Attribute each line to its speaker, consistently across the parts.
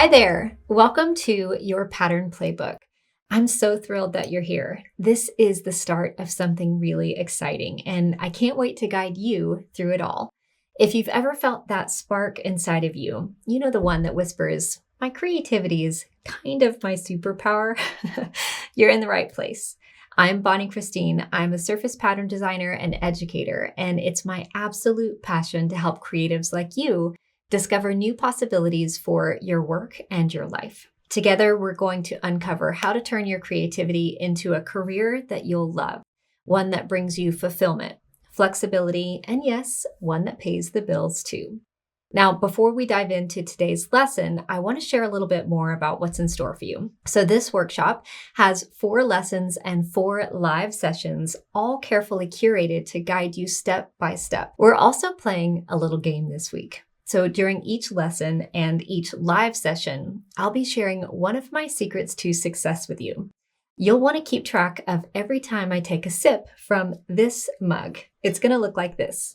Speaker 1: Hi there. Welcome to your Pattern Playbook. I'm so thrilled that you're here. This is the start of something really exciting, and I can't wait to guide you through it all. If you've ever felt that spark inside of you, you know the one that whispers, my creativity is kind of my superpower, you're in the right place. I'm Bonnie Christine. I'm a surface pattern designer and educator, and it's my absolute passion to help creatives like you discover new possibilities for your work and your life. Together, we're going to uncover how to turn your creativity into a career that you'll love, one that brings you fulfillment, flexibility, and yes, one that pays the bills too. Now, before we dive into today's lesson, I want to share a little bit more about what's in store for you. So this workshop has 4 lessons and 4 live sessions, all carefully curated to guide you step by step. We're also playing a little game this week. So during each lesson and each live session, I'll be sharing one of my secrets to success with you. You'll want to keep track of every time I take a sip from this mug. It's going to look like this.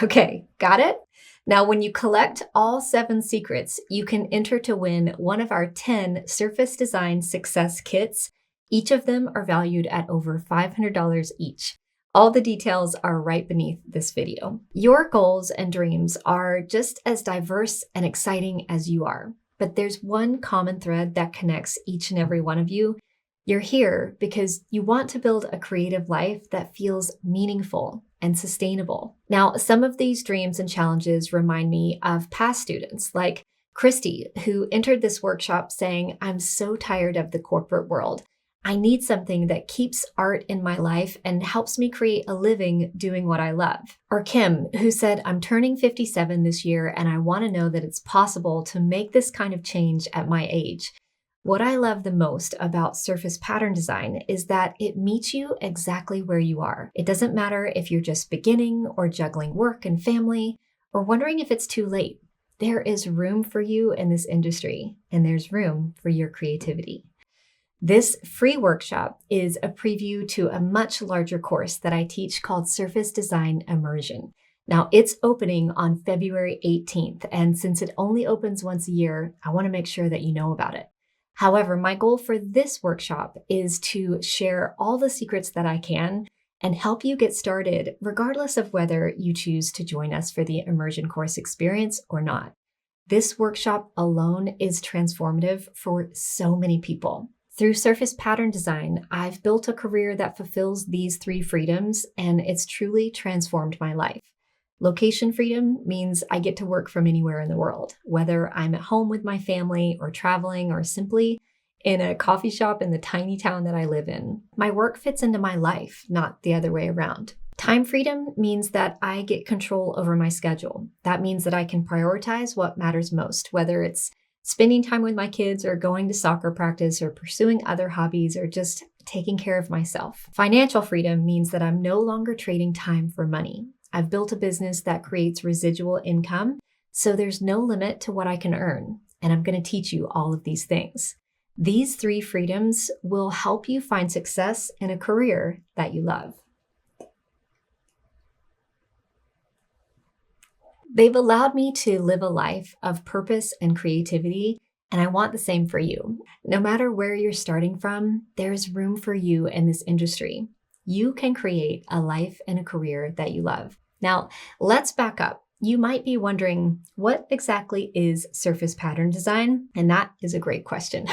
Speaker 1: Okay, got it? Now, when you collect all 7 secrets, you can enter to win one of our 10 Surface Design Success Kits. Each of them are valued at over $500 each. All the details are right beneath this video. Your goals and dreams are just as diverse and exciting as you are, but there's one common thread that connects each and every one of you. You're here because you want to build a creative life that feels meaningful and sustainable. Now, some of these dreams and challenges remind me of past students like Christy, who entered this workshop saying, I'm so tired of the corporate world. I need something that keeps art in my life and helps me create a living doing what I love. Or Kim, who said, I'm turning 57 this year and I want to know that it's possible to make this kind of change at my age. What I love the most about surface pattern design is that it meets you exactly where you are. It doesn't matter if you're just beginning or juggling work and family or wondering if it's too late. There is room for you in this industry, and there's room for your creativity. This free workshop is a preview to a much larger course that I teach called Surface Design Immersion. Now, it's opening on February 18th, and since it only opens once a year, I want to make sure that you know about it. However, my goal for this workshop is to share all the secrets that I can and help you get started, regardless of whether you choose to join us for the immersion course experience or not. This workshop alone is transformative for so many people. Through surface pattern design, I've built a career that fulfills these 3 freedoms, and it's truly transformed my life. Location freedom means I get to work from anywhere in the world, whether I'm at home with my family or traveling or simply in a coffee shop in the tiny town that I live in. My work fits into my life, not the other way around. Time freedom means that I get control over my schedule. That means that I can prioritize what matters most, whether it's spending time with my kids or going to soccer practice or pursuing other hobbies or just taking care of myself. Financial freedom means that I'm no longer trading time for money. I've built a business that creates residual income, so there's no limit to what I can earn, and I'm going to teach you all of these things. These 3 freedoms will help you find success in a career that you love. They've allowed me to live a life of purpose and creativity, and I want the same for you. No matter where you're starting from, there's room for you in this industry. You can create a life and a career that you love. Now, let's back up. You might be wondering, what exactly is surface pattern design? And that is a great question.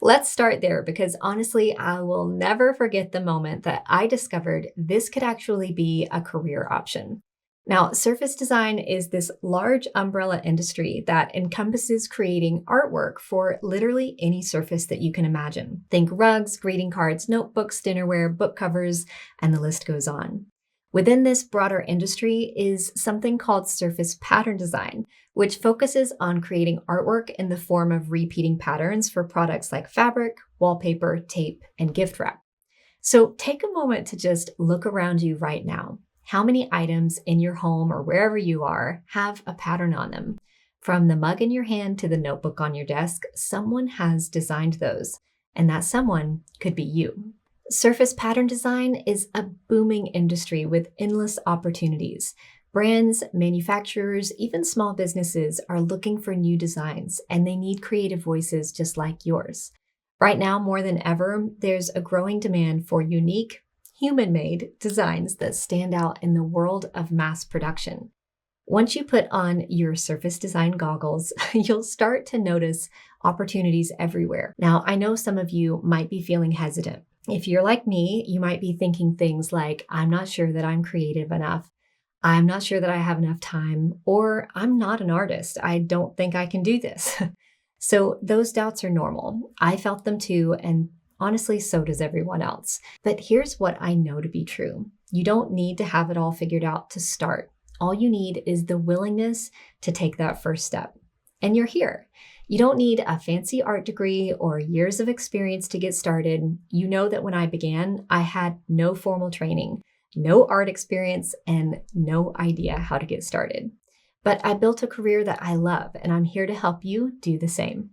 Speaker 1: Let's start there because honestly, I will never forget the moment that I discovered this could actually be a career option. Now, surface design is this large umbrella industry that encompasses creating artwork for literally any surface that you can imagine. Think rugs, greeting cards, notebooks, dinnerware, book covers, and the list goes on. Within this broader industry is something called surface pattern design, which focuses on creating artwork in the form of repeating patterns for products like fabric, wallpaper, tape, and gift wrap. So take a moment to just look around you right now. How many items in your home or wherever you are have a pattern on them? From the mug in your hand to the notebook on your desk, someone has designed those, and that someone could be you. Surface pattern design is a booming industry with endless opportunities. Brands, manufacturers, even small businesses are looking for new designs, and they need creative voices just like yours. Right now, more than ever, there's a growing demand for unique, human made designs that stand out in the world of mass production. Once you put on your surface design goggles, you'll start to notice opportunities everywhere. Now, I know some of you might be feeling hesitant. If you're like me, you might be thinking things like, I'm not sure that I'm creative enough. I'm not sure that I have enough time, or I'm not an artist. I don't think I can do this. So those doubts are normal. I felt them too, and honestly, so does everyone else. But here's what I know to be true. You don't need to have it all figured out to start. All you need is the willingness to take that first step. And you're here. You don't need a fancy art degree or years of experience to get started. You know that when I began, I had no formal training, no art experience, and no idea how to get started. But I built a career that I love, and I'm here to help you do the same.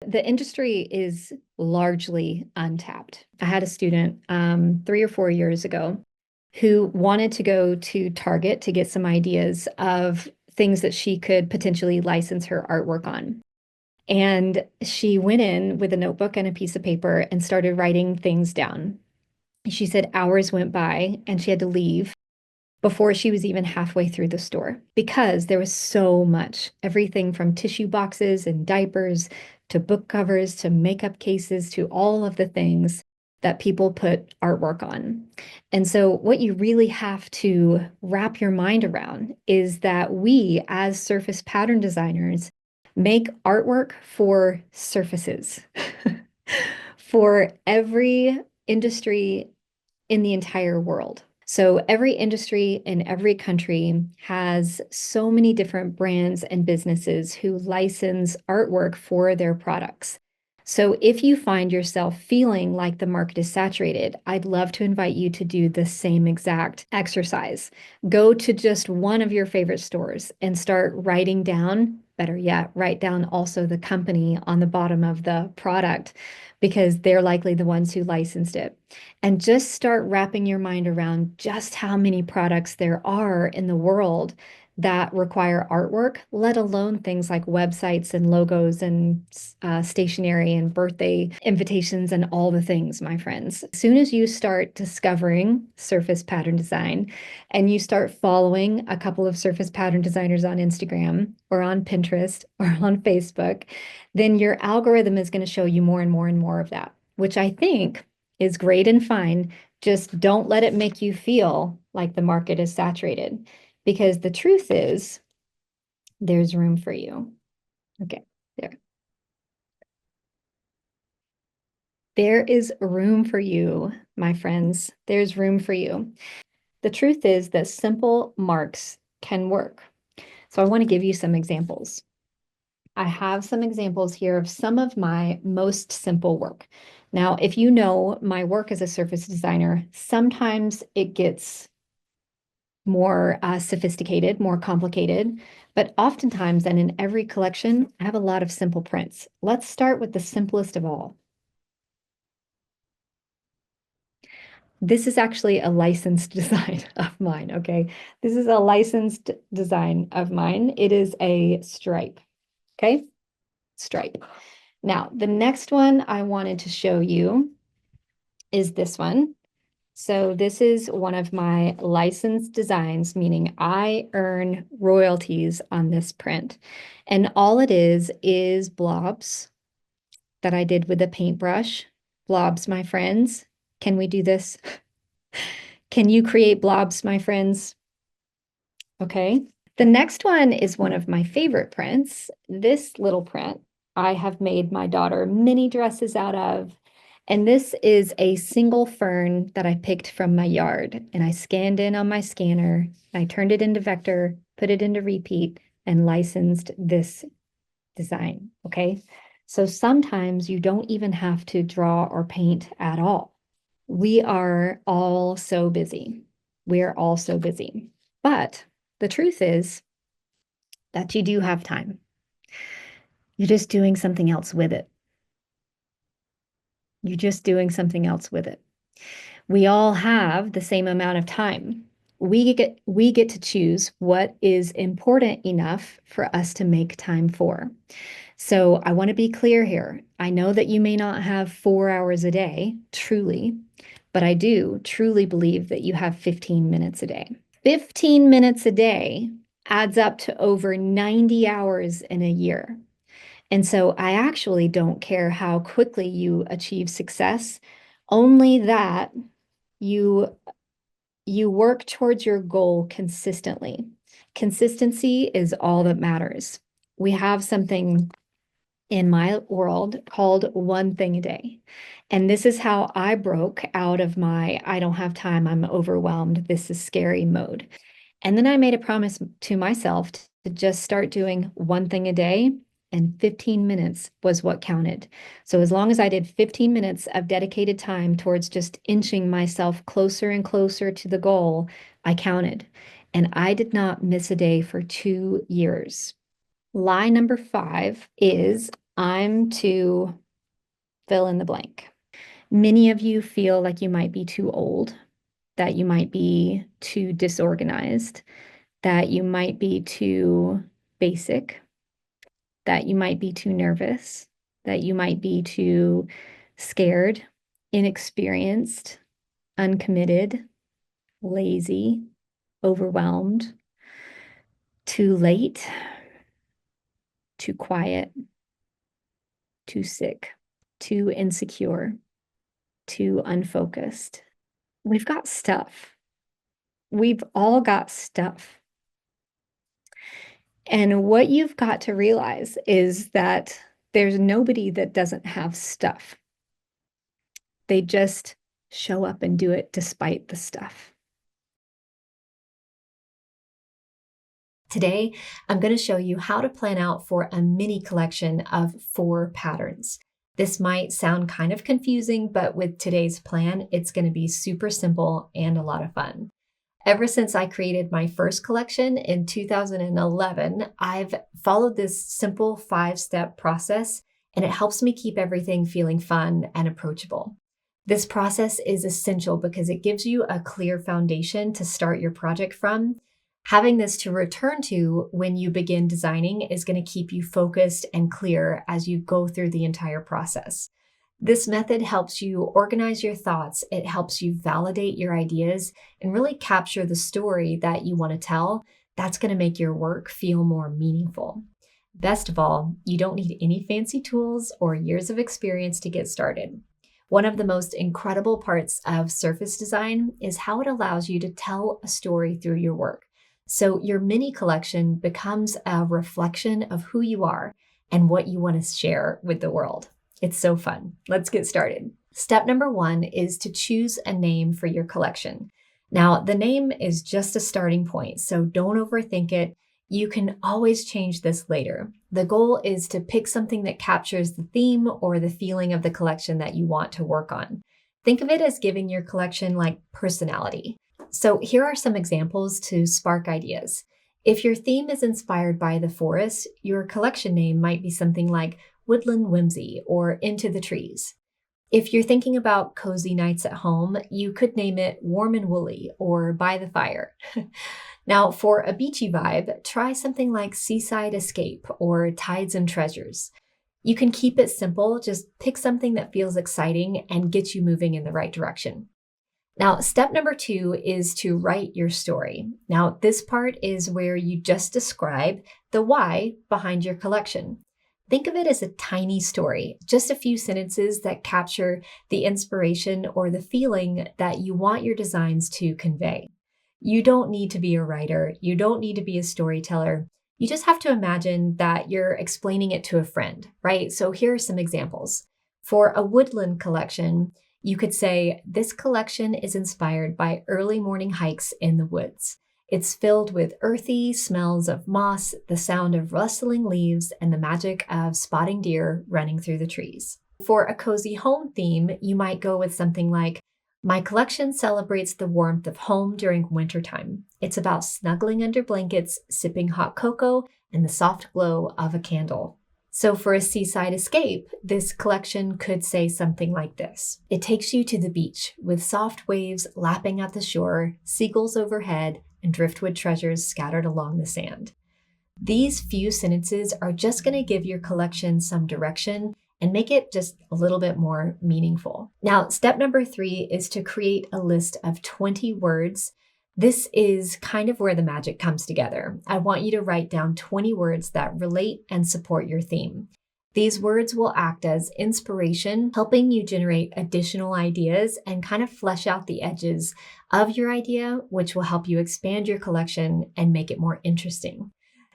Speaker 1: The industry is largely untapped. I had a student 3 or 4 years ago who wanted to go to Target to get some ideas of things that she could potentially license her artwork on. And she went in with a notebook and a piece of paper and started writing things down. She said hours went by and she had to leave before she was even halfway through the store because there was so much, everything from tissue boxes and diapers to book covers to makeup cases to all of the things that people put artwork on. And so, what you really have to wrap your mind around is that we, as surface pattern designers, make artwork for surfaces, for every industry in the entire world. So every industry in every country has so many different brands and businesses who license artwork for their products. So if you find yourself feeling like the market is saturated, I'd love to invite you to do the same exact exercise. Go to just one of your favorite stores and start writing down, better yet, write down also the company on the bottom of the product because they're likely the ones who licensed it. And just start wrapping your mind around just how many products there are in the world that require artwork, let alone things like websites and logos and stationery and birthday invitations and all the things, my friends. As soon as you start discovering surface pattern design and you start following a couple of surface pattern designers on Instagram or on Pinterest or on Facebook, then your algorithm is going to show you more and more and more of that, which I think is great and fine. Just don't let it make you feel like the market is saturated because the truth is there's room for you. Okay, there. There is room for you, my friends. There's room for you. The truth is that simple marks can work. So I want to give you some examples. I have some examples here of some of my most simple work. Now, if you know my work as a surface designer, sometimes it gets more sophisticated, more complicated, but oftentimes and in every collection, I have a lot of simple prints. Let's start with the simplest of all. This is actually a licensed design of mine, okay? This is a licensed design of mine. It is a stripe, okay? Stripe. Now, the next one I wanted to show you is this one. So this is one of my licensed designs, meaning I earn royalties on this print. And all it is blobs that I did with a paintbrush. Blobs, my friends. Can we do this? Can you create blobs, my friends? Okay. The next one is one of my favorite prints. This little print I have made my daughter mini dresses out of. And this is a single fern that I picked from my yard. And I scanned in on my scanner. I turned it into vector, put it into repeat, and licensed this design. Okay. So sometimes you don't even have to draw or paint at all. We are all so busy. We are all so busy. But the truth is that you do have time. You're just doing something else with it. You're just doing something else with it. We all have the same amount of time. We get to choose what is important enough for us to make time for. So I want to be clear here. I know that you may not have 4 hours a day, truly, but I do truly believe that you have 15 minutes a day. 15 minutes a day adds up to over 90 hours in a year. And so I actually don't care how quickly you achieve success, only that you work towards your goal consistently. Consistency is all that matters. We have something in my world called one thing a day. And this is how I broke out of my I don't have time, I'm overwhelmed, this is scary mode. And then I made a promise to myself to just start doing one thing a day, and 15 minutes was what counted. So as long as I did 15 minutes of dedicated time towards just inching myself closer and closer to the goal, I counted. And I did not miss a day for 2 years. Lie number 5 is I'm to fill in the blank. Many of you feel like you might be too old, that you might be too disorganized, that you might be too basic, that you might be too nervous, that you might be too scared, inexperienced, uncommitted, lazy, overwhelmed, too late, too quiet, too sick, too insecure, too unfocused. We've got stuff. We've all got stuff. And what you've got to realize is that there's nobody that doesn't have stuff. They just show up and do it despite the stuff. Today, I'm going to show you how to plan out for a mini collection of 4 patterns. This might sound kind of confusing, but with today's plan, it's going to be super simple and a lot of fun. Ever since I created my first collection in 2011, I've followed this simple 5-step process, and it helps me keep everything feeling fun and approachable. This process is essential because it gives you a clear foundation to start your project from. Having this to return to when you begin designing is going to keep you focused and clear as you go through the entire process. This method helps you organize your thoughts. It helps you validate your ideas and really capture the story that you want to tell. That's going to make your work feel more meaningful. Best of all, you don't need any fancy tools or years of experience to get started. One of the most incredible parts of surface design is how it allows you to tell a story through your work. So your mini collection becomes a reflection of who you are and what you want to share with the world. It's so fun. Let's get started. Step number 1 is to choose a name for your collection. Now, the name is just a starting point, so don't overthink it. You can always change this later. The goal is to pick something that captures the theme or the feeling of the collection that you want to work on. Think of it as giving your collection like personality. So here are some examples to spark ideas. If your theme is inspired by the forest, your collection name might be something like Woodland Whimsy or Into the Trees. If you're thinking about cozy nights at home, you could name it Warm and Woolly or By the Fire. Now, for a beachy vibe, try something like Seaside Escape or Tides and Treasures. You can keep it simple, just pick something that feels exciting and gets you moving in the right direction. Now, step number 2 is to write your story. Now, this part is where you just describe the why behind your collection. Think of it as a tiny story, just a few sentences that capture the inspiration or the feeling that you want your designs to convey. You don't need to be a writer. You don't need to be a storyteller. You just have to imagine that you're explaining it to a friend, right? So here are some examples. For a woodland collection, you could say, this collection is inspired by early morning hikes in the woods. It's filled with earthy smells of moss, the sound of rustling leaves, and the magic of spotting deer running through the trees. For a cozy home theme, you might go with something like, my collection celebrates the warmth of home during wintertime. It's about snuggling under blankets, sipping hot cocoa, and the soft glow of a candle. So for a seaside escape, this collection could say something like this. It takes you to the beach with soft waves lapping at the shore, seagulls overhead, and driftwood treasures scattered along the sand. These few sentences are just going to give your collection some direction and make it just a little bit more meaningful. Now, step number 3 is to create a list of 20 words. This is kind of where the magic comes together. I want you to write down 20 words that relate and support your theme. These words will act as inspiration, helping you generate additional ideas and kind of flesh out the edges of your idea, which will help you expand your collection and make it more interesting.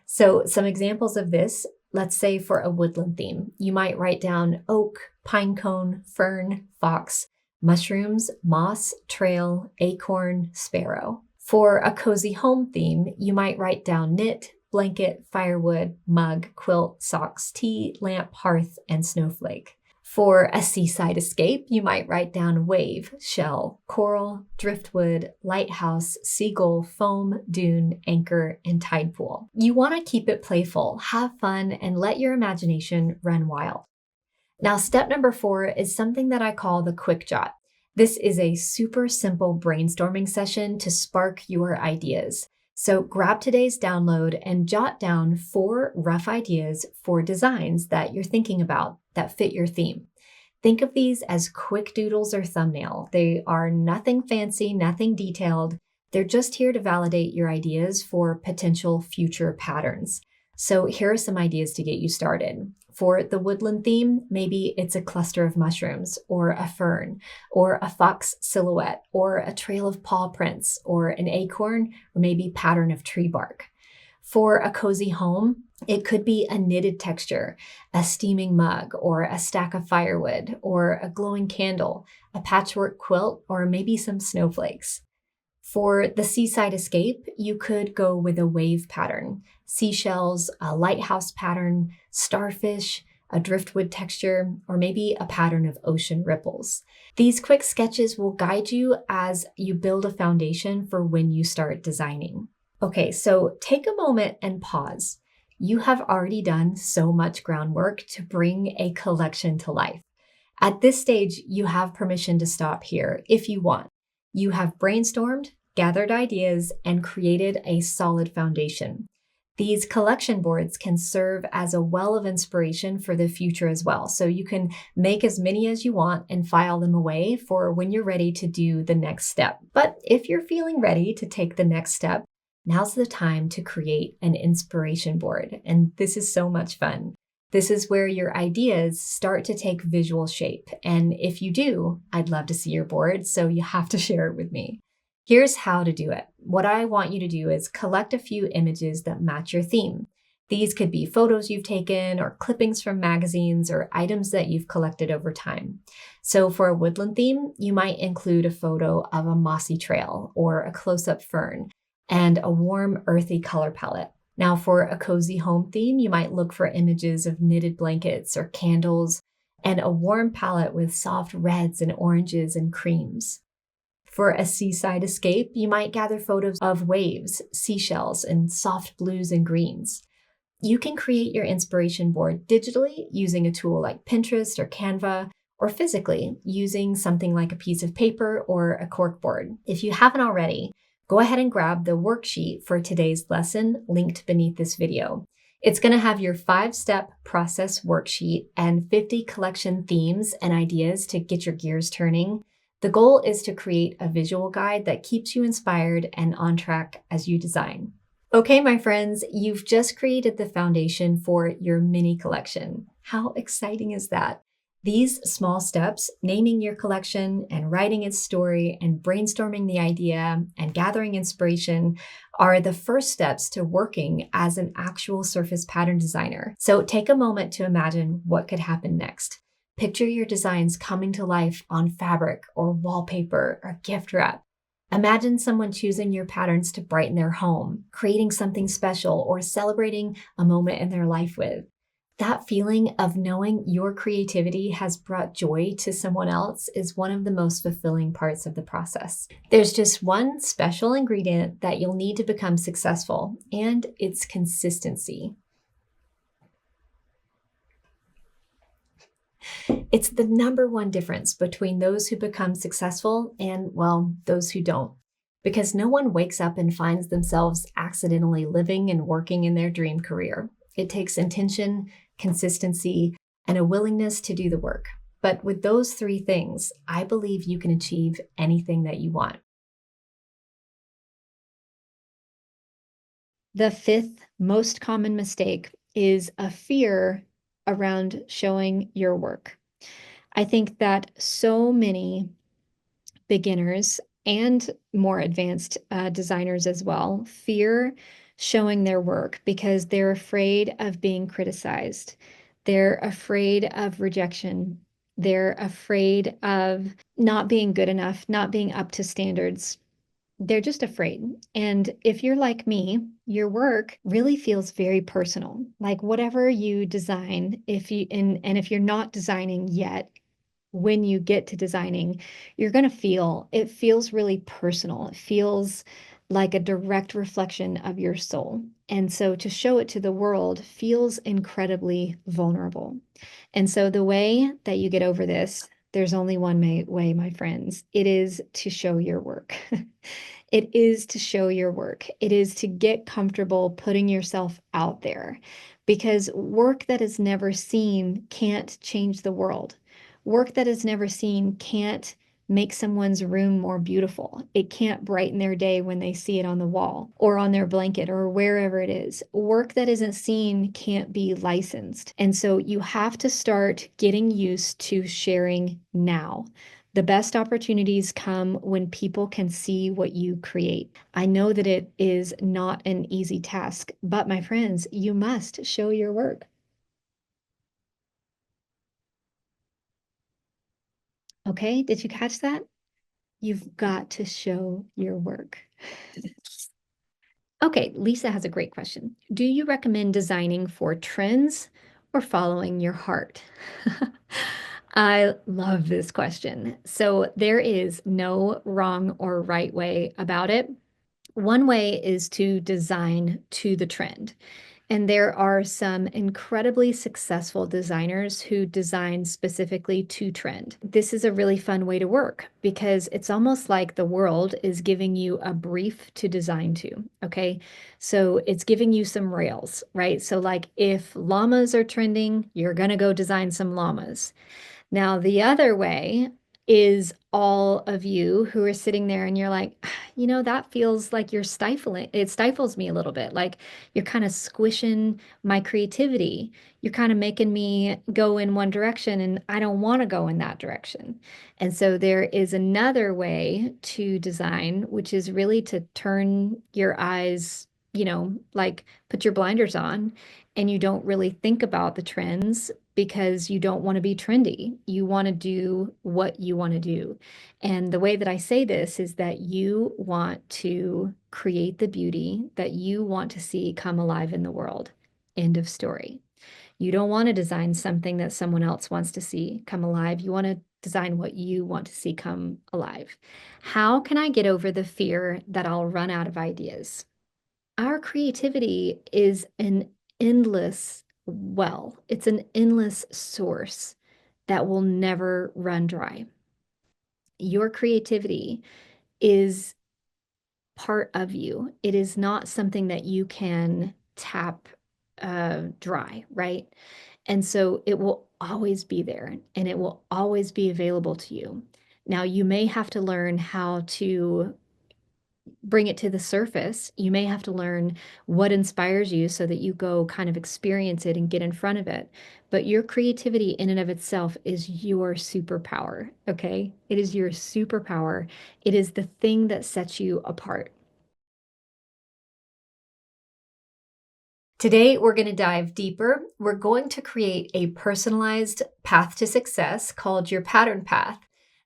Speaker 1: So some examples of this, let's say for a woodland theme, you might write down oak, pine cone, fern, fox, mushrooms, moss, trail, acorn, sparrow. For a cozy home theme, you might write down knit, blanket, firewood, mug, quilt, socks, tea, lamp, hearth, and snowflake. For a seaside escape, you might write down wave, shell, coral, driftwood, lighthouse, seagull, foam, dune, anchor, and tide pool. You want to keep it playful, have fun, and let your imagination run wild. Now, step number 4 is something that I call the quick jot. This is a super simple brainstorming session to spark your ideas. So grab today's download and jot down 4 rough ideas for designs that you're thinking about that fit your theme. Think of these as quick doodles or thumbnail. They are nothing fancy, nothing detailed. They're just here to validate your ideas for potential future patterns. So here are some ideas to get you started. For the woodland theme, maybe it's a cluster of mushrooms or a fern or a fox silhouette or a trail of paw prints or an acorn or maybe pattern of tree bark. For a cozy home, it could be a knitted texture, a steaming mug or a stack of firewood or a glowing candle, a patchwork quilt, or maybe some snowflakes. For the seaside escape, you could go with a wave pattern, seashells, a lighthouse pattern, starfish, a driftwood texture, or maybe a pattern of ocean ripples. These quick sketches will guide you as you build a foundation for when you start designing. Okay, so take a moment and pause. You have already done so much groundwork to bring a collection to life. At this stage, you have permission to stop here if you want. You have brainstormed, gathered ideas, and created a solid foundation. These collection boards can serve as a well of inspiration for the future as well. So you can make as many as you want and file them away for when you're ready to do the next step. But if you're feeling ready to take the next step, now's the time to create an inspiration board. And this is so much fun. This is where your ideas start to take visual shape. And if you do, I'd love to see your board, so you have to share it with me. Here's how to do it. What I want you to do is collect a few images that match your theme. These could be photos you've taken or clippings from magazines or items that you've collected over time. So for a woodland theme, you might include a photo of a mossy trail or a close-up fern and a warm, earthy color palette. Now for a cozy home theme, you might look for images of knitted blankets or candles and a warm palette with soft reds and oranges and creams. For a seaside escape, you might gather photos of waves, seashells, and soft blues and greens. You can create your inspiration board digitally using a tool like Pinterest or Canva, or physically using something like a piece of paper or a corkboard. If you haven't already, go ahead and grab the worksheet for today's lesson linked beneath this video. It's going to have your 5-step process worksheet and 50 collection themes and ideas to get your gears turning. The goal is to create a visual guide that keeps you inspired and on track as you design. Okay, my friends, you've just created the foundation for your mini collection. How exciting is that? These small steps, naming your collection and writing its story and brainstorming the idea and gathering inspiration, are the first steps to working as an actual surface pattern designer. So take a moment to imagine what could happen next. Picture your designs coming to life on fabric or wallpaper or gift wrap. Imagine someone choosing your patterns to brighten their home, creating something special, or celebrating a moment in their life with. That feeling of knowing your creativity has brought joy to someone else is one of the most fulfilling parts of the process. There's just one special ingredient that you'll need to become successful, and it's consistency. It's the number one difference between those who become successful and, well, those who don't. Because no one wakes up and finds themselves accidentally living and working in their dream career. It takes intention, consistency, and a willingness to do the work. But with those three things, I believe you can achieve anything that you want. The fifth most common mistake is a fear around showing your work. I think that so many beginners and more advanced designers as well fear showing their work because they're afraid of being criticized. They're afraid of rejection. They're afraid of not being good enough, not being up to standards. They're just afraid. And if you're like me, your work really feels very personal. Like whatever you design, if you and if you're not designing yet, when you get to designing, you're going to feel it feels really personal. It feels like a direct reflection of your soul. And so to show it to the world feels incredibly vulnerable. And so the way that you get over this, there's only one way, my friends. It is to show your work. It is to show your work. It is to get comfortable putting yourself out there because work that is never seen can't change the world. Work that is never seen can't make someone's room more beautiful. It can't brighten their day when they see it on the wall or on their blanket or wherever it is. Work that isn't seen can't be licensed. And so you have to start getting used to sharing now. The best opportunities come when people can see what you create. I know that it is not an easy task, but my friends, you must show your work. Okay, did you catch that? You've got to show your work. Okay, Lisa has a great question. Do you recommend designing for trends or following your heart? I love this question. So there is no wrong or right way about it. One way is to design to the trend. And there are some incredibly successful designers who design specifically to trend. This is a really fun way to work because it's almost like the world is giving you a brief to design to. Okay. So it's giving you some rails, right? So, like if llamas are trending, you're going to go design some llamas. Now, the other way is all of you who are sitting there and you're like, that feels like you're stifling, it stifles me a little bit. Like you're kind of squishing my creativity. You're kind of making me go in one direction and I don't want to go in that direction. And so there is another way to design, which is really to turn your eyes, like put your blinders on and you don't really think about the trends because you don't want to be trendy. You want to do what you want to do. And the way that I say this is that you want to create the beauty that you want to see come alive in the world. End of story. You don't want to design something that someone else wants to see come alive. You want to design what you want to see come alive. How can I get over the fear that I'll run out of ideas? Our creativity is an endless well, it's an endless source that will never run dry. Your creativity is part of you. It is not something that you can tap dry, right? And so it will always be there and it will always be available to you. Now, you may have to learn how to bring it to the surface. You may have to learn what inspires you so that you go kind of experience it and get in front of it. But your creativity in and of itself is your superpower, okay? It is your superpower. It is the thing that sets you apart. Today, we're going to dive deeper. We're going to create a personalized path to success called your pattern path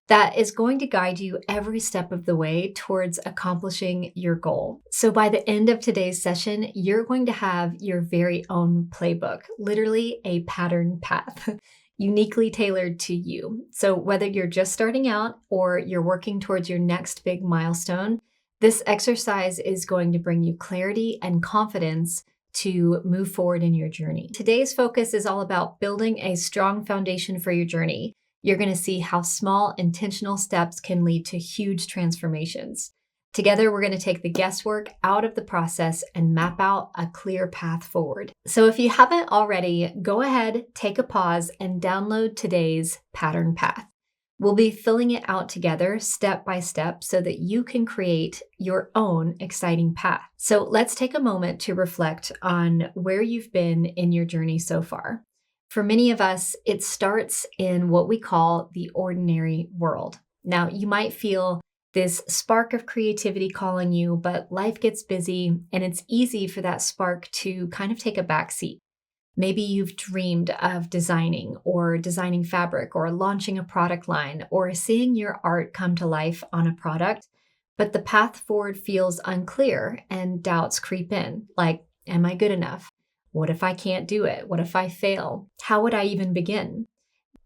Speaker 1: that is going to guide you every step of the way towards accomplishing your goal. So by the end of today's session, you're going to have your very own playbook, literally a pattern path, uniquely tailored to you. So whether you're just starting out or you're working towards your next big milestone, this exercise is going to bring you clarity and confidence to move forward in your journey. Today's focus is all about building a strong foundation for your journey. You're going to see how small, intentional steps can lead to huge transformations. Together, we're going to take the guesswork out of the process and map out a clear path forward. So if you haven't already, go ahead, take a pause, and download today's pattern path. We'll be filling it out together step by step so that you can create your own exciting path. So let's take a moment to reflect on where you've been in your journey so far. For many of us, it starts in what we call the ordinary world. Now, you might feel this spark of creativity calling you, but life gets busy and it's easy for that spark to kind of take a backseat. Maybe you've dreamed of designing fabric or launching a product line or seeing your art come to life on a product, but the path forward feels unclear and doubts creep in, like, am I good enough? What if I can't do it? What if I fail? How would I even begin?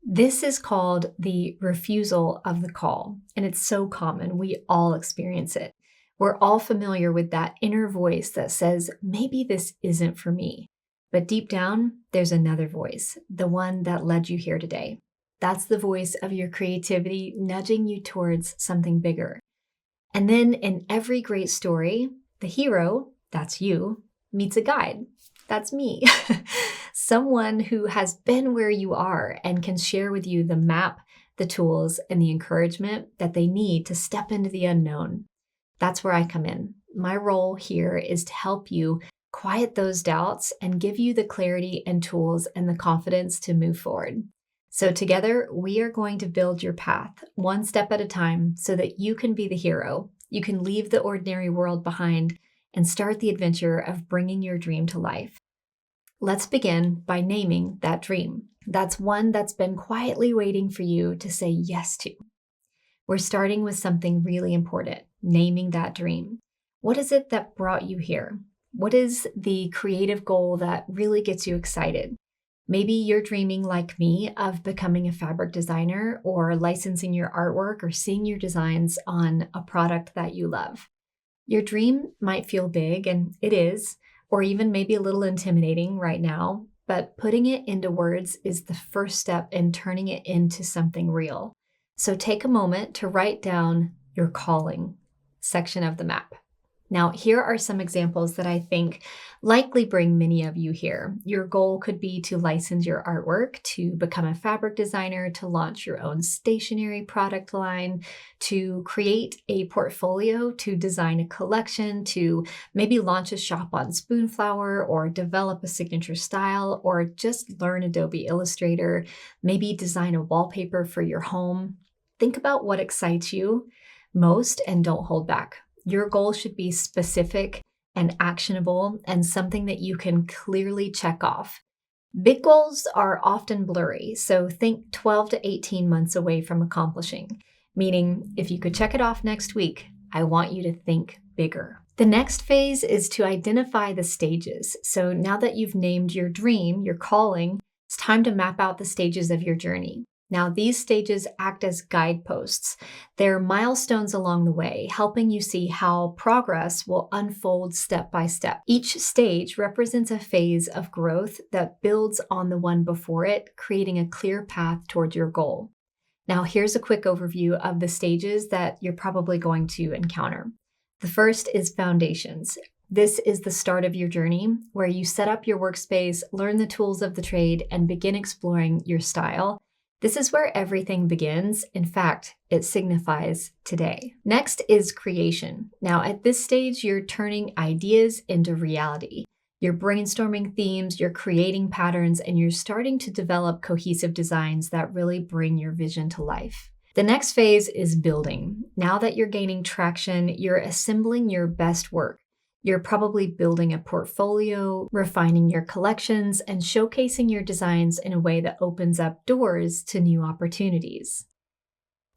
Speaker 1: This is called the refusal of the call, and it's so common. We all experience it. We're all familiar with that inner voice that says, maybe this isn't for me. But deep down, there's another voice, the one that led you here today. That's the voice of your creativity nudging you towards something bigger. And then in every great story, the hero, that's you, meets a guide. That's me. Someone who has been where you are and can share with you the map, the tools, and the encouragement that they need to step into the unknown. That's where I come in. My role here is to help you quiet those doubts and give you the clarity and tools and the confidence to move forward. So together, we are going to build your path one step at a time so that you can be the hero. You can leave the ordinary world behind and start the adventure of bringing your dream to life. Let's begin by naming that dream. That's one that's been quietly waiting for you to say yes to. We're starting with something really important, naming that dream. What is it that brought you here? What is the creative goal that really gets you excited? Maybe you're dreaming like me of becoming a fabric designer or licensing your artwork or seeing your designs on a product that you love. Your dream might feel big, and it is, or even maybe a little intimidating right now, but putting it into words is the first step in turning it into something real. So take a moment to write down your calling section of the map. Now, here are some examples that I think likely bring many of you here. Your goal could be to license your artwork, to become a fabric designer, to launch your own stationery product line, to create a portfolio, to design a collection, to maybe launch a shop on Spoonflower or develop a signature style, or just learn Adobe Illustrator, maybe design a wallpaper for your home. Think about what excites you most and don't hold back. Your goal should be specific and actionable and something that you can clearly check off. Big goals are often blurry, so think 12 to 18 months away from accomplishing, meaning if you could check it off next week, I want you to think bigger. The next phase is to identify the stages. So now that you've named your dream, your calling, it's time to map out the stages of your journey. Now, these stages act as guideposts. They're milestones along the way, helping you see how progress will unfold step by step. Each stage represents a phase of growth that builds on the one before it, creating a clear path towards your goal. Now, here's a quick overview of the stages that you're probably going to encounter. The first is foundations. This is the start of your journey, where you set up your workspace, learn the tools of the trade, and begin exploring your style. This is where everything begins. In fact, it signifies today. Next is creation. Now, at this stage, you're turning ideas into reality. You're brainstorming themes, you're creating patterns, and you're starting to develop cohesive designs that really bring your vision to life. The next phase is building. Now that you're gaining traction, you're assembling your best work. You're probably building a portfolio, refining your collections, and showcasing your designs in a way that opens up doors to new opportunities.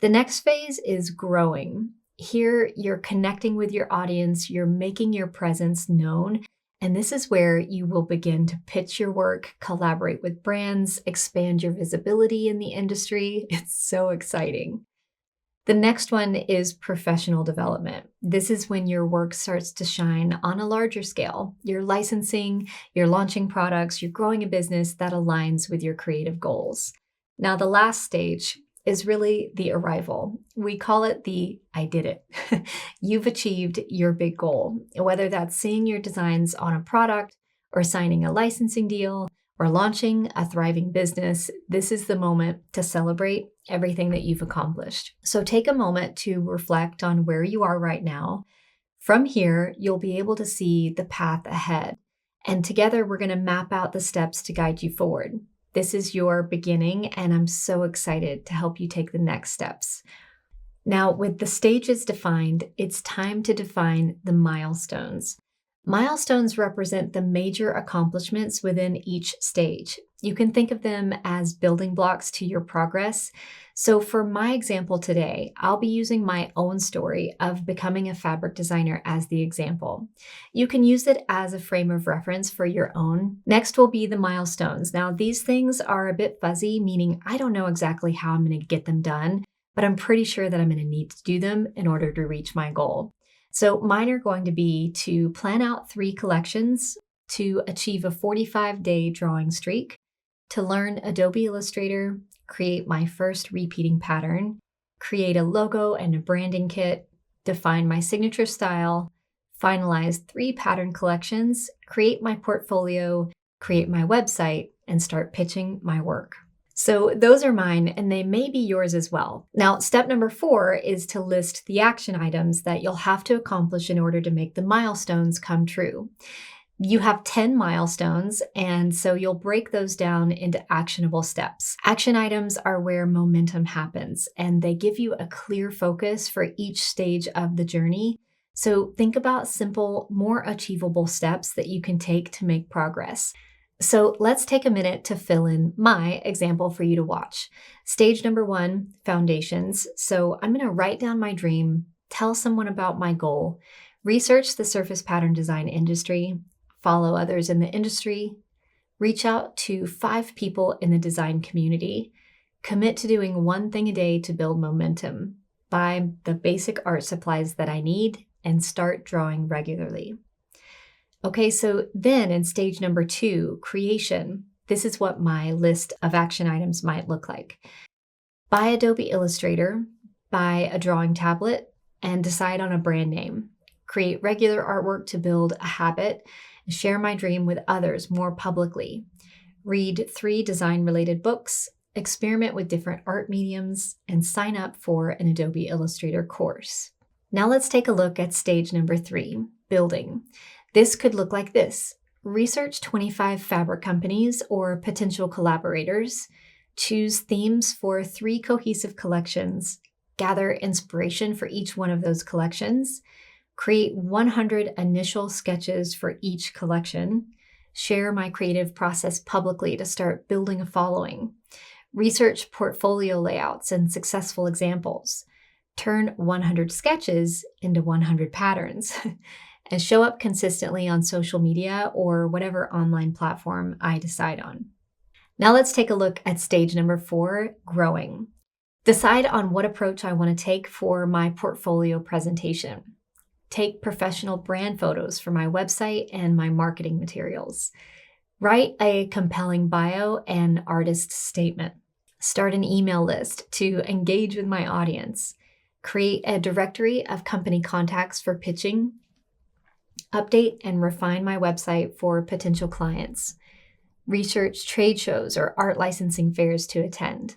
Speaker 1: The next phase is growing. Here, you're connecting with your audience, you're making your presence known, and this is where you will begin to pitch your work, collaborate with brands, expand your visibility in the industry. It's so exciting. The next one is professional development. This is when your work starts to shine on a larger scale. You're licensing, you're launching products, you're growing a business that aligns with your creative goals. Now, the last stage is really the arrival. We call it the I did it. You've achieved your big goal, whether that's seeing your designs on a product or signing a licensing deal or launching a thriving business. This is the moment to celebrate everything that you've accomplished. So take a moment to reflect on where you are right now. From here, you'll be able to see the path ahead. And together, we're going to map out the steps to guide you forward. This is your beginning, and I'm so excited to help you take the next steps. Now, with the stages defined, it's time to define the milestones. Milestones represent the major accomplishments within each stage. You can think of them as building blocks to your progress. So for my example today, I'll be using my own story of becoming a fabric designer as the example. You can use it as a frame of reference for your own. Next will be the milestones. Now, these things are a bit fuzzy, meaning I don't know exactly how I'm going to get them done, but I'm pretty sure that I'm going to need to do them in order to reach my goal. So mine are going to be to plan out 3 collections, to achieve a 45-day drawing streak, to learn Adobe Illustrator, create my first repeating pattern, create a logo and a branding kit, define my signature style, finalize 3 pattern collections, create my portfolio, create my website, and start pitching my work. So those are mine, and they may be yours as well. Now, step number 4 is to list the action items that you'll have to accomplish in order to make the milestones come true. You have 10 milestones, and so you'll break those down into actionable steps. Action items are where momentum happens, and they give you a clear focus for each stage of the journey. So think about simple, more achievable steps that you can take to make progress. So let's take a minute to fill in my example for you to watch. Stage number 1, foundations. So I'm going to write down my dream, tell someone about my goal, research the surface pattern design industry, follow others in the industry, reach out to 5 people in the design community, commit to doing 1 thing a day to build momentum, buy the basic art supplies that I need, and start drawing regularly. Okay, so then in stage number 2, creation, this is what my list of action items might look like. Buy Adobe Illustrator, buy a drawing tablet, and decide on a brand name. Create regular artwork to build a habit, and share my dream with others more publicly. Read 3 design-related books, experiment with different art mediums, and sign up for an Adobe Illustrator course. Now let's take a look at stage number 3, building. This could look like this. Research 25 fabric companies or potential collaborators, choose themes for 3 cohesive collections, gather inspiration for each one of those collections, create 100 initial sketches for each collection, share my creative process publicly to start building a following, research portfolio layouts and successful examples, turn 100 sketches into 100 patterns, and show up consistently on social media or whatever online platform I decide on. Now let's take a look at stage number 4, growing. Decide on what approach I want to take for my portfolio presentation. Take professional brand photos for my website and my marketing materials. Write a compelling bio and artist statement. Start an email list to engage with my audience. Create a directory of company contacts for pitching. Update and refine my website for potential clients. Research trade shows or art licensing fairs to attend.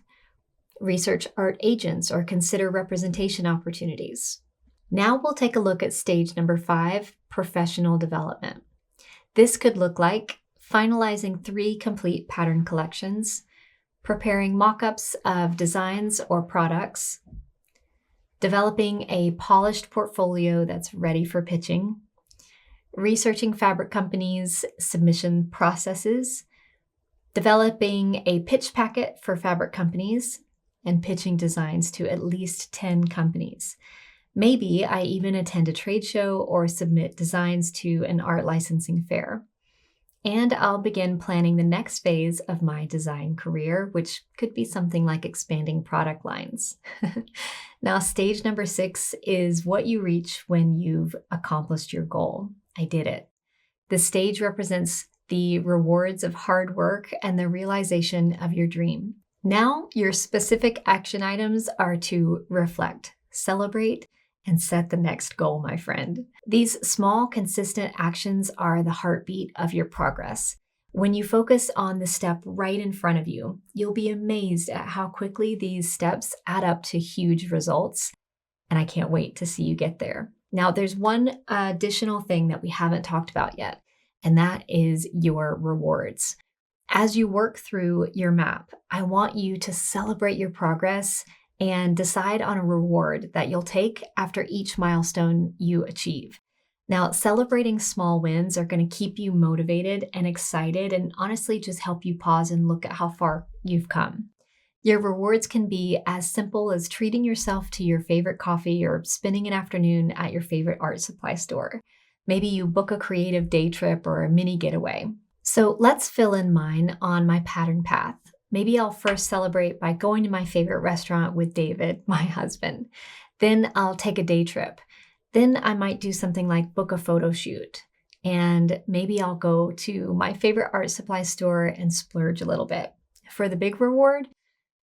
Speaker 1: Research art agents or consider representation opportunities. Now we'll take a look at stage number 5, professional development. This could look like finalizing 3 complete pattern collections, preparing mock-ups of designs or products, developing a polished portfolio that's ready for pitching, researching fabric companies' submission processes, developing a pitch packet for fabric companies, and pitching designs to at least 10 companies. Maybe I even attend a trade show or submit designs to an art licensing fair. and I'll begin planning the next phase of my design career, which could be something like expanding product lines. Now, stage number 6 is what you reach when you've accomplished your goal. I did it. This stage represents the rewards of hard work and the realization of your dream. Now, your specific action items are to reflect, celebrate, and set the next goal, my friend. These small, consistent actions are the heartbeat of your progress. When you focus on the step right in front of you, you'll be amazed at how quickly these steps add up to huge results. And I can't wait to see you get there. Now, there's one additional thing that we haven't talked about yet, and that is your rewards. As you work through your map, I want you to celebrate your progress and decide on a reward that you'll take after each milestone you achieve. Now, celebrating small wins are going to keep you motivated and excited, and honestly just help you pause and look at how far you've come. Your rewards can be as simple as treating yourself to your favorite coffee or spending an afternoon at your favorite art supply store. Maybe you book a creative day trip or a mini getaway. So let's fill in mine on my pattern path. Maybe I'll first celebrate by going to my favorite restaurant with David, my husband. Then I'll take a day trip. Then I might do something like book a photo shoot. And maybe I'll go to my favorite art supply store and splurge a little bit. For the big reward,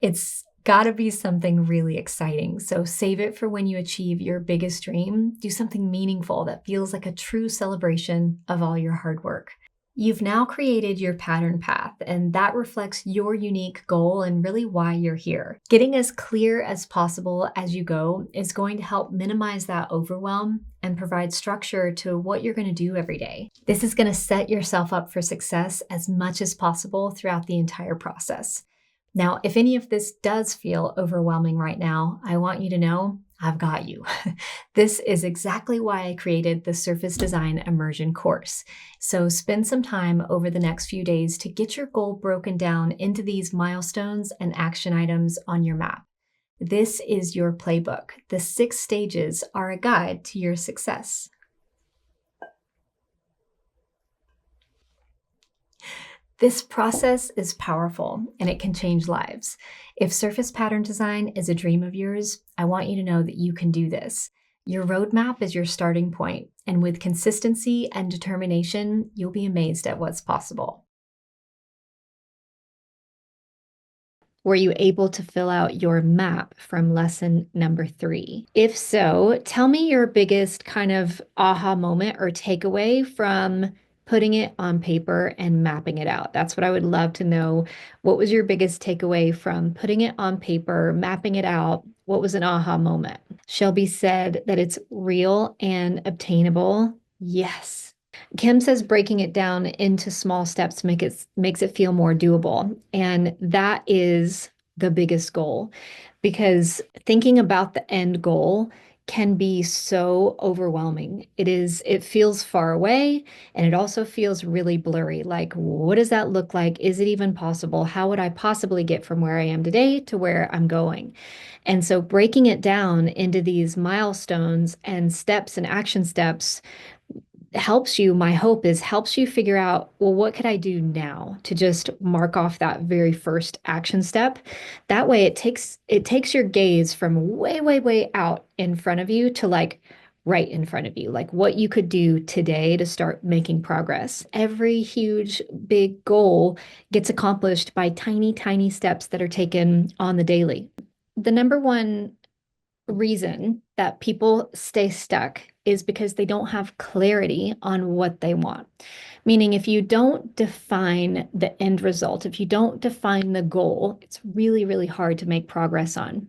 Speaker 1: it's gotta be something really exciting. So save it for when you achieve your biggest dream. Do something meaningful that feels like a true celebration of all your hard work. You've now created your pattern path, and that reflects your unique goal and really why you're here. Getting as clear as possible as you go is going to help minimize that overwhelm and provide structure to what you're going to do every day. This is going to set yourself up for success as much as possible throughout the entire process. Now, if any of this does feel overwhelming right now, I want you to know I've got you. This is exactly why I created the Surface Design Immersion course. So spend some time over the next few days to get your goal broken down into these milestones and action items on your map. This is your playbook. The 6 stages are a guide to your success. This process is powerful and it can change lives. If surface pattern design is a dream of yours, I want you to know that you can do this. Your roadmap is your starting point, and with consistency and determination, you'll be amazed at what's possible. Were you able to fill out your map from lesson number 3? If so, tell me your biggest kind of aha moment or takeaway from putting it on paper and mapping it out. That's what I would love to know. What was your biggest takeaway from putting it on paper, mapping it out? What was an aha moment? Shelby said that it's real and obtainable. Yes. Kim says breaking it down into small steps makes it feel more doable. And that is the biggest goal, because thinking about the end goal can be so overwhelming. It feels far away, and it also feels really blurry. Like, what does that look like? Is it even possible? How would I possibly get from where I am today to where I'm going? And so breaking it down into these milestones and steps and action steps helps you, my hope is helps you figure out, well, what could I do now to just mark off that very first action step? That way it takes your gaze from way, way, way out in front of you to like right in front of you, like what you could do today to start making progress. Every huge, big goal gets accomplished by tiny, tiny steps that are taken on the daily. The number one reason that people stay stuck is because they don't have clarity on what they want. Meaning, if you don't define the end result, if you don't define the goal, it's really, really hard to make progress on.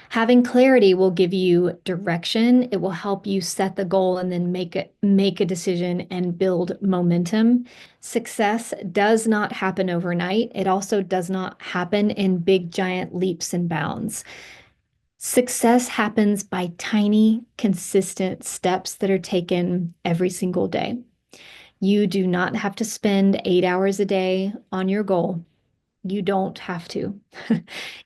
Speaker 1: Having clarity will give you direction. It will help you set the goal and then make a decision and build momentum. Success does not happen overnight. It also does not happen in big, giant leaps and bounds. Success happens by tiny, consistent steps that are taken every single day. You do not have to spend 8 hours a day on your goal. You don't have to.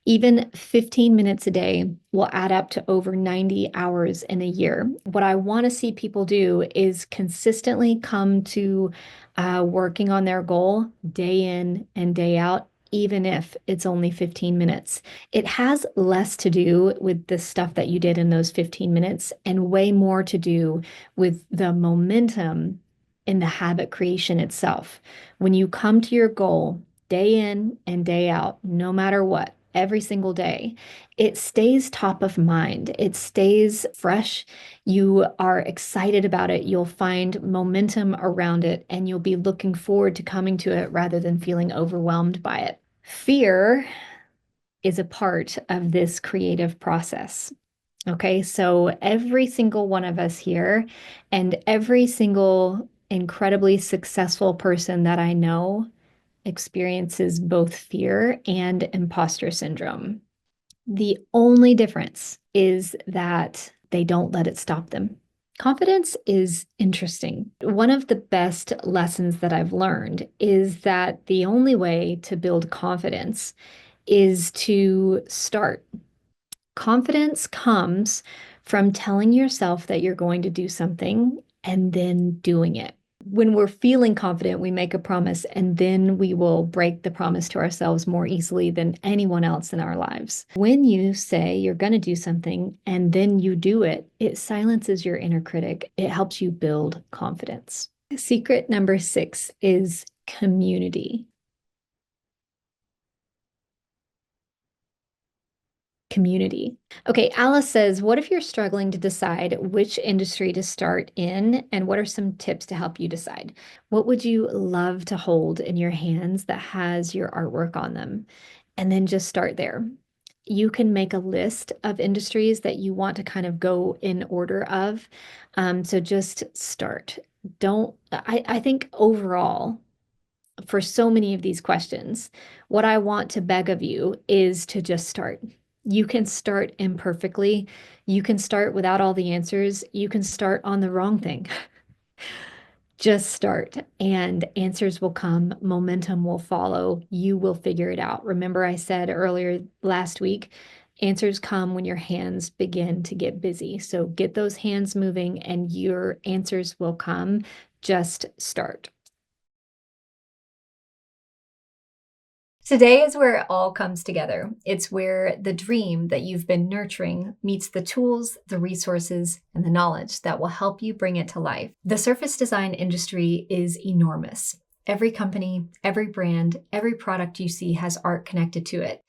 Speaker 1: Even 15 minutes a day will add up to over 90 hours in a year. What I want to see people do is consistently come to working on their goal day in and day out, even if it's only 15 minutes. It has less to do with the stuff that you did in those 15 minutes and way more to do with the momentum in the habit creation itself. When you come to your goal day in and day out, no matter what, every single day, it stays top of mind. It stays fresh. You are excited about it. You'll find momentum around it, and you'll be looking forward to coming to it rather than feeling overwhelmed by it. Fear is a part of this creative process. Okay, so every single one of us here and every single incredibly successful person that I know experiences both fear and imposter syndrome. The only difference is that they don't let it stop them. Confidence is interesting. One of the best lessons that I've learned is that the only way to build confidence is to start. Confidence comes from telling yourself that you're going to do something and then doing it. When we're feeling confident, we make a promise and then we will break the promise to ourselves more easily than anyone else in our lives. When you say you're going to do something and then you do it, it silences your inner critic. It helps you build confidence. Secret number 6 is community. Community. Okay, Alice says, what if you're struggling to decide which industry to start in, and what are some tips to help you decide? What would you love to hold in your hands that has your artwork on them? And then just start there. You can make a list of industries that you want to kind of go in order of. So just start. I think overall, for so many of these questions, what I want to beg of you is to just start. You can start imperfectly. You can start without all the answers. You can start on the wrong thing. Just start and answers will come. Momentum will follow. You will figure it out. Remember, I said earlier last week, answers come when your hands begin to get busy. So get those hands moving and your answers will come. Just start. Today is where it all comes together. It's where the dream that you've been nurturing meets the tools, the resources, and the knowledge that will help you bring it to life. The surface design industry is enormous. Every company, every brand, every product you see has art connected to it.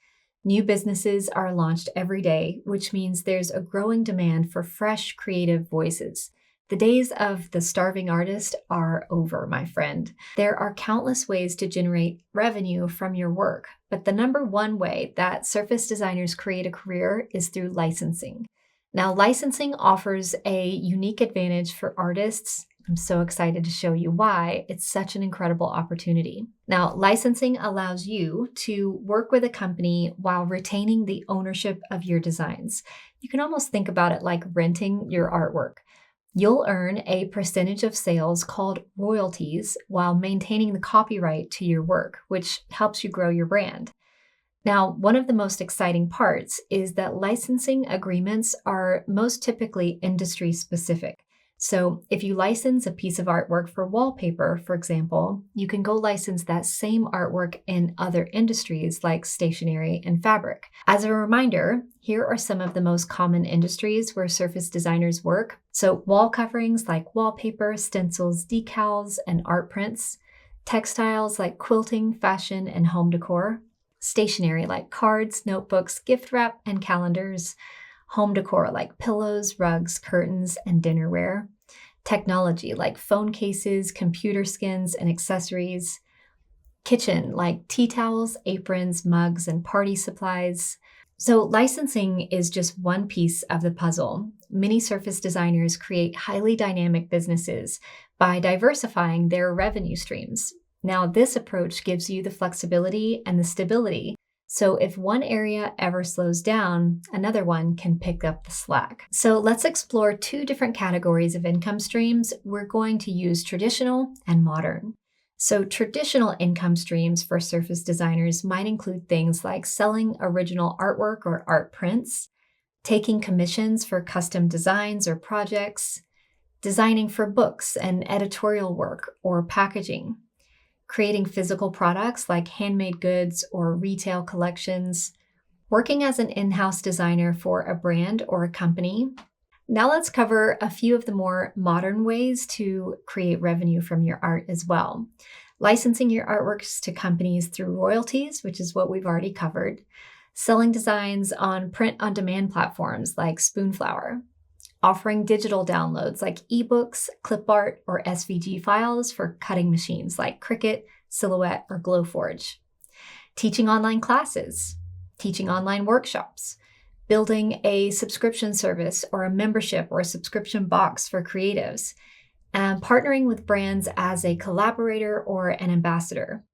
Speaker 1: New businesses are launched every day, which means there's a growing demand for fresh, creative voices. The days of the starving artist are over, my friend. There are countless ways to generate revenue from your work, but the number one way that surface designers create a career is through licensing. Now, licensing offers a unique advantage for artists. I'm so excited to show you why. It's such an incredible opportunity. Now, licensing allows you to work with a company while retaining the ownership of your designs. You can almost think about it like renting your artwork. You'll earn a percentage of sales called royalties while maintaining the copyright to your work, which helps you grow your brand. Now, one of the most exciting parts is that licensing agreements are most typically industry specific. So if you license a piece of artwork for wallpaper, for example, you can go license that same artwork in other industries like stationery and fabric. As a reminder, here are some of the most common industries where surface designers work. So wall coverings like wallpaper, stencils, decals, and art prints. Textiles like quilting, fashion, and home decor. Stationery like cards, notebooks, gift wrap, and calendars. Home decor like pillows, rugs, curtains, and dinnerware. Technology like phone cases, computer skins, and accessories. Kitchen like tea towels, aprons, mugs, and party supplies. So licensing is just one piece of the puzzle. Many surface designers create highly dynamic businesses by diversifying their revenue streams. Now, this approach gives you the flexibility and the stability. So if one area ever slows down, another one can pick up the slack. So let's explore 2 different categories of income streams. We're going to use traditional and modern. So, traditional income streams for surface designers might include things like selling original artwork or art prints, taking commissions for custom designs or projects, designing for books and editorial work or packaging, creating physical products like handmade goods or retail collections, working as an in-house designer for a brand or a company. Now let's cover a few of the more modern ways to create revenue from your art as well. Licensing your artworks to companies through royalties, which is what we've already covered. Selling designs on print-on-demand platforms like Spoonflower. Offering digital downloads like ebooks, clip art, or SVG files for cutting machines like Cricut, Silhouette, or Glowforge. Teaching online classes. Teaching online workshops. Building a subscription service or a membership or a subscription box for creatives, and partnering with brands as a collaborator or an ambassador.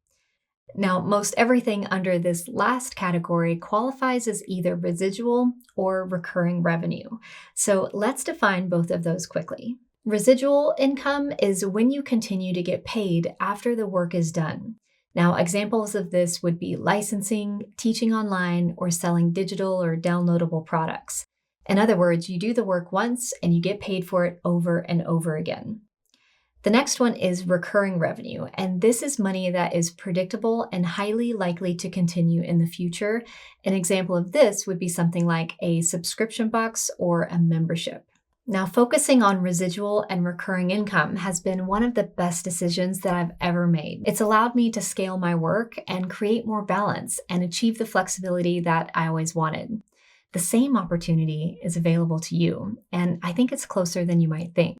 Speaker 1: Now, most everything under this last category qualifies as either residual or recurring revenue. So let's define both of those quickly. Residual income is when you continue to get paid after the work is done. Now, examples of this would be licensing, teaching online, or selling digital or downloadable products. In other words, you do the work once and you get paid for it over and over again. The next one is recurring revenue, and this is money that is predictable and highly likely to continue in the future. An example of this would be something like a subscription box or a membership. Now, focusing on residual and recurring income has been one of the best decisions that I've ever made. It's allowed me to scale my work and create more balance and achieve the flexibility that I always wanted. The same opportunity is available to you, and I think it's closer than you might think.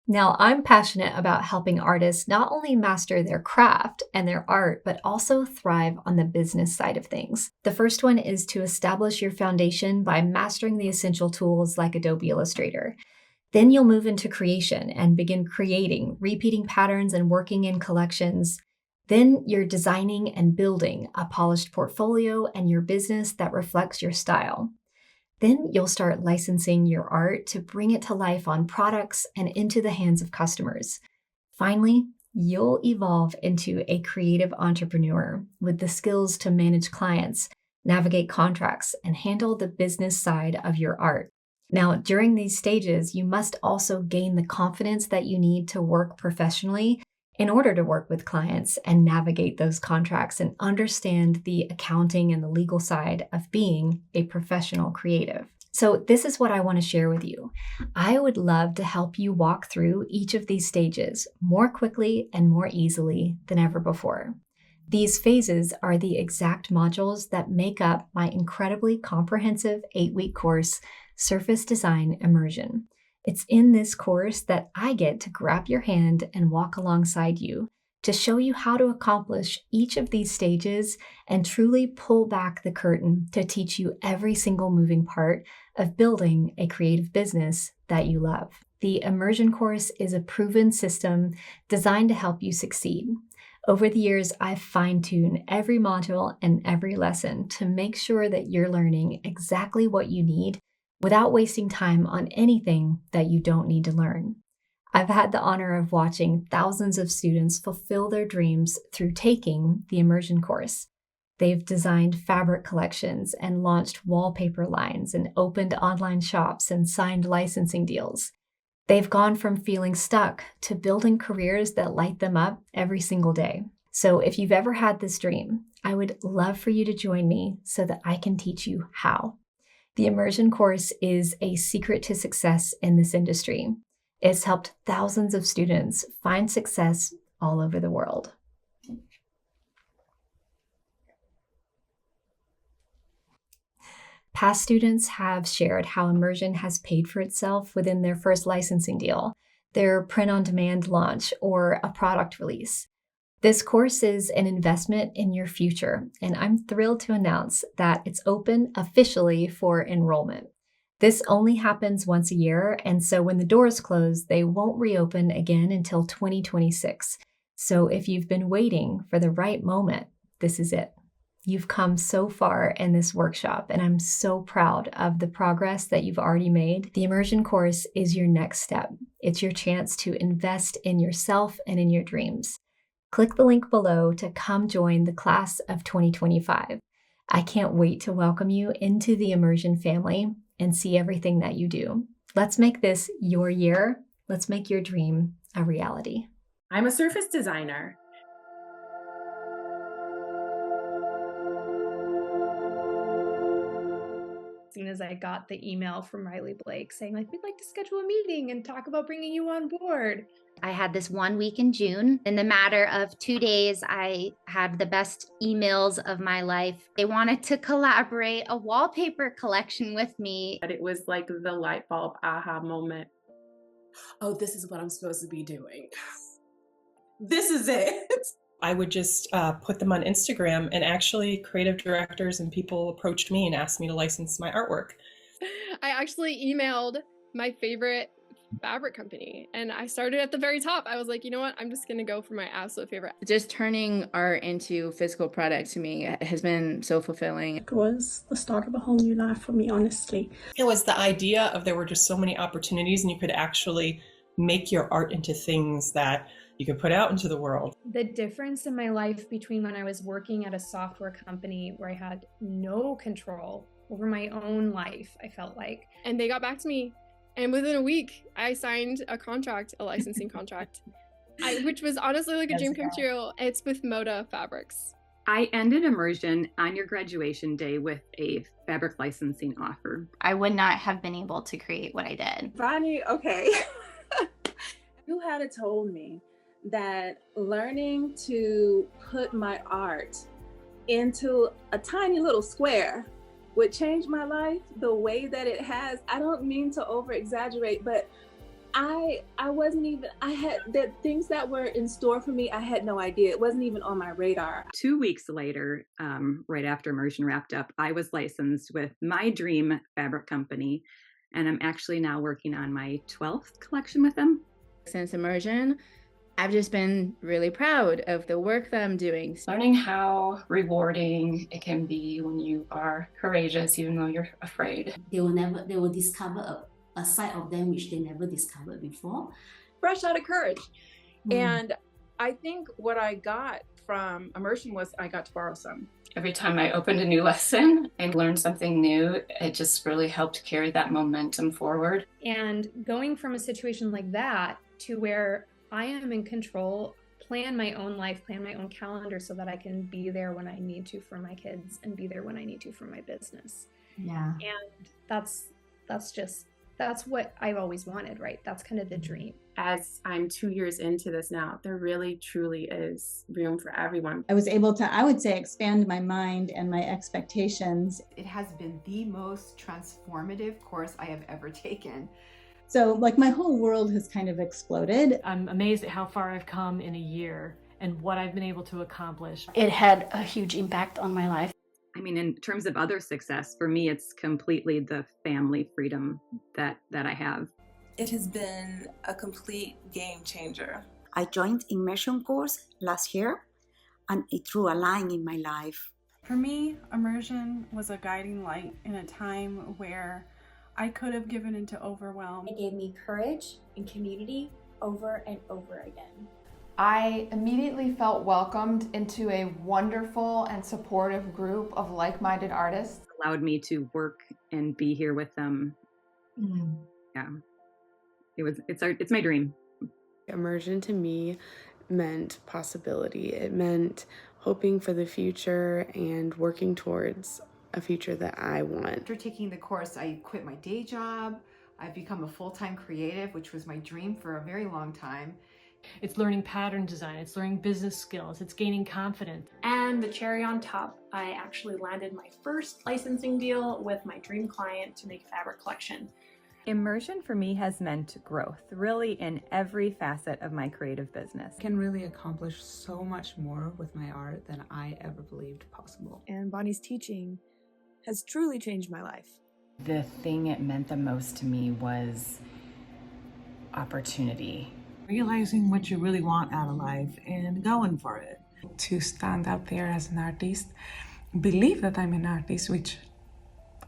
Speaker 1: Now, I'm passionate about helping artists not only master their craft and their art, but also thrive on the business side of things. The first one is to establish your foundation by mastering the essential tools like Adobe Illustrator. Then you'll move into creation and begin creating, repeating patterns and working in collections. Then you're designing and building a polished portfolio and your business that reflects your style. Then you'll start licensing your art to bring it to life on products and into the hands of customers. Finally, you'll evolve into a creative entrepreneur with the skills to manage clients, navigate contracts, and handle the business side of your art. Now, during these stages, you must also gain the confidence that you need to work professionally in order to work with clients and navigate those contracts and understand the accounting and the legal side of being a professional creative. So this is what I want to share with you. I would love to help you walk through each of these stages more quickly and more easily than ever before. These phases are the exact modules that make up my incredibly comprehensive 8-week course, Surface Design Immersion. It's in this course that I get to grab your hand and walk alongside you to show you how to accomplish each of these stages and truly pull back the curtain to teach you every single moving part of building a creative business that you love. The Immersion course is a proven system designed to help you succeed. Over the years, I've fine-tuned every module and every lesson to make sure that you're learning exactly what you need without wasting time on anything that you don't need to learn. I've had the honor of watching thousands of students fulfill their dreams through taking the Immersion course. They've designed fabric collections and launched wallpaper lines and opened online shops and signed licensing deals. They've gone from feeling stuck to building careers that light them up every single day. So if you've ever had this dream, I would love for you to join me so that I can teach you how. The Immersion course is a secret to success in this industry. It's helped thousands of students find success all over the world. Past students have shared how Immersion has paid for itself within their first licensing deal, their print-on-demand launch, or a product release. This course is an investment in your future, and I'm thrilled to announce that it's open officially for enrollment. This only happens once a year, and so when the doors close, they won't reopen again until 2026. So if you've been waiting for the right moment, this is it. You've come so far in this workshop, and I'm so proud of the progress that you've already made. The Immersion course is your next step. It's your chance to invest in yourself and in your dreams. Click the link below to come join the class of 2025. I can't wait to welcome you into the Immersion family and see everything that you do. Let's make this your year. Let's make your dream a reality.
Speaker 2: I'm a surface designer.
Speaker 3: As soon as I got the email from Riley Blake saying, like, we'd like to schedule a meeting and talk about bringing you on board.
Speaker 4: I had this 1 week in June. In the matter of 2 days, I had the best emails of my life. They wanted to collaborate a wallpaper collection with me.
Speaker 2: But it was like the light bulb aha moment. Oh, this is what I'm supposed to be doing. This is it.
Speaker 5: I would just put them on Instagram, and actually creative directors and people approached me and asked me to license my artwork.
Speaker 6: I actually emailed my favorite fabric company and I started at the very top. I was like, you know what? I'm just going to go for my absolute favorite.
Speaker 7: Just turning art into physical product to me has been so fulfilling.
Speaker 8: It was the start of a whole new life for me, honestly.
Speaker 5: It was the idea of there were just so many opportunities, and you could actually make your art into things that you could put out into the world.
Speaker 3: The difference in my life between when I was working at a software company where I had no control over my own life, I felt like.
Speaker 6: And they got back to me. And within a week, I signed a contract, a licensing contract, which was honestly like a dream come true. It's with Moda Fabrics.
Speaker 9: I ended Immersion on your graduation day with a fabric licensing offer.
Speaker 4: I would not have been able to create what I did.
Speaker 10: Bonnie, okay. Who had it told me that learning to put my art into a tiny little square would change my life the way that it has? I don't mean to over exaggerate, but I wasn't even, I had the things that were in store for me. I had no idea. It wasn't even on my radar.
Speaker 9: 2 weeks later, right after Immersion wrapped up, I was licensed with my dream fabric company. And I'm actually now working on my 12th collection with them.
Speaker 7: Since Immersion, I've just been really proud of the work that I'm doing.
Speaker 11: Learning how rewarding it can be when you are courageous, even though you're afraid.
Speaker 12: They will discover a side of them which they never discovered before.
Speaker 10: Fresh out of courage. And I think what I got from Immersion was I got to borrow some.
Speaker 11: Every time I opened a new lesson and learned something new, it just really helped carry that momentum forward.
Speaker 3: And going from a situation like that to where I am in control, plan my own life, plan my own calendar so that I can be there when I need to for my kids and be there when I need to for my business.
Speaker 12: Yeah.
Speaker 3: And that's what I've always wanted, right? That's kind of the dream.
Speaker 2: As I'm 2 years into this now, there really truly is room for everyone.
Speaker 13: I was able to, I would say, expand my mind and my expectations.
Speaker 14: It has been the most transformative course I have ever taken.
Speaker 13: So like my whole world has kind of exploded.
Speaker 15: I'm amazed at how far I've come in a year and what I've been able to accomplish.
Speaker 16: It had a huge impact on my life.
Speaker 9: I mean, in terms of other success, for me, it's completely the family freedom that I have.
Speaker 17: It has been a complete game changer.
Speaker 18: I joined Immersion course last year, and it drew a line in my life.
Speaker 19: For me, Immersion was a guiding light in a time where I could have given into overwhelm.
Speaker 20: It gave me courage and community over and over again.
Speaker 5: I immediately felt welcomed into a wonderful and supportive group of like-minded artists.
Speaker 9: It allowed me to work and be here with them. Yeah, it's my dream.
Speaker 6: Immersion to me meant possibility. It meant hoping for the future and working towards a future that I want.
Speaker 14: After taking the course, I quit my day job. I've become a full-time creative, which was my dream for a very long time.
Speaker 15: It's learning pattern design, it's learning business skills, it's gaining confidence.
Speaker 21: And the cherry on top, I actually landed my first licensing deal with my dream client to make a fabric collection.
Speaker 22: Immersion for me has meant growth, really in every facet of my creative business.
Speaker 23: I can really accomplish so much more with my art than I ever believed possible.
Speaker 24: And Bonnie's teaching has truly changed my life.
Speaker 25: The thing it meant the most to me was opportunity.
Speaker 26: Realizing what you really want out of life and going for it.
Speaker 27: To stand out there as an artist, believe that I'm an artist, which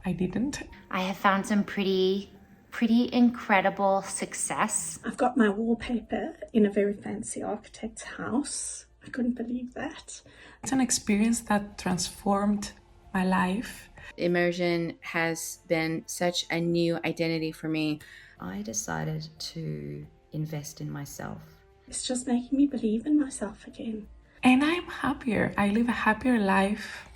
Speaker 27: I didn't.
Speaker 4: I have found some pretty incredible success.
Speaker 8: I've got my wallpaper in a very fancy architect's house. I couldn't believe that.
Speaker 27: It's an experience that transformed my life.
Speaker 1: Immersion has been such a new identity for me.
Speaker 2: I decided to invest in myself.
Speaker 8: It's just making me believe in myself again.
Speaker 27: And I'm happier. I live a happier life.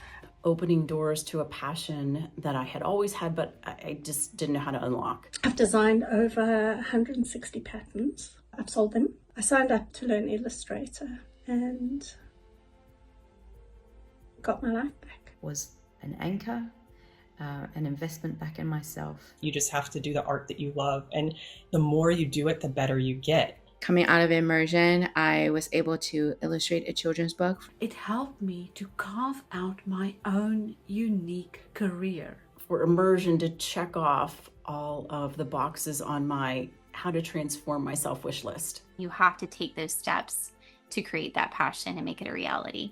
Speaker 3: Opening doors to a passion that I had always had, but I just didn't know how to unlock.
Speaker 8: I've designed over 160 patterns. I've sold them. I signed up to learn Illustrator and got my life back.
Speaker 2: Was an anchor, an investment back in myself.
Speaker 5: You just have to do the art that you love, and the more you do it, the better you get.
Speaker 1: Coming out of Immersion, I was able to illustrate a children's book.
Speaker 7: It helped me to carve out my own unique career.
Speaker 3: For Immersion to check off all of the boxes on my how to transform myself wish list.
Speaker 10: You have to take those steps to create that passion and make it a reality.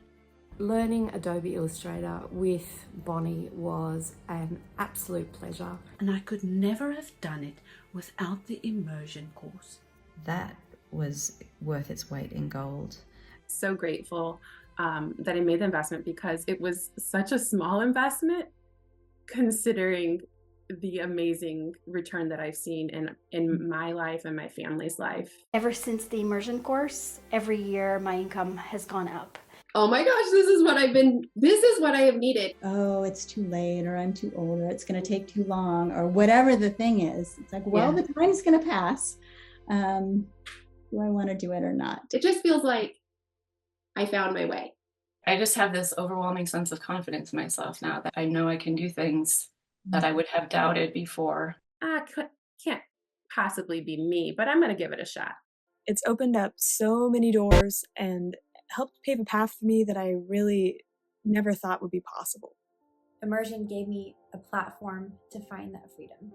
Speaker 11: Learning Adobe Illustrator with Bonnie was an absolute pleasure.
Speaker 7: And I could never have done it without the Immersion course.
Speaker 2: That was worth its weight in gold.
Speaker 12: So grateful that I made the investment, because it was such a small investment considering the amazing return that I've seen in my life and my family's life.
Speaker 16: Ever since the Immersion course, every year my income has gone up.
Speaker 28: Oh my gosh, this is what I have needed.
Speaker 13: Oh, it's too late, or I'm too old, or it's going to take too long, or whatever the thing is. It's like, well, the time's going to pass. Do I want to do it or not?
Speaker 28: It just feels like I found my way.
Speaker 29: I just have this overwhelming sense of confidence in myself now that I know I can do things that I would have doubted before.
Speaker 12: Can't possibly be me, but I'm going to give it a shot.
Speaker 24: It's opened up so many doors and helped pave a path for me that I really never thought would be possible.
Speaker 20: Immersion gave me a platform to find that freedom.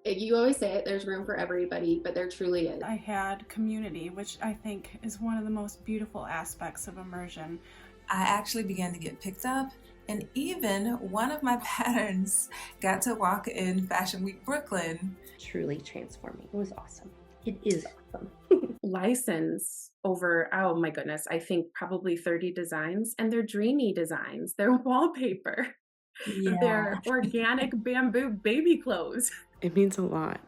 Speaker 28: You always say it, there's room for everybody, but there truly is.
Speaker 19: I had community, which I think is one of the most beautiful aspects of Immersion.
Speaker 23: I actually began to get picked up, and even one of my patterns got to walk in Fashion Week Brooklyn.
Speaker 30: Truly transforming. It was awesome. It is awesome.
Speaker 12: License over, oh my goodness, I think probably 30 designs, and they're dreamy designs. They're wallpaper. Yeah. They're organic bamboo baby clothes.
Speaker 6: It means a lot.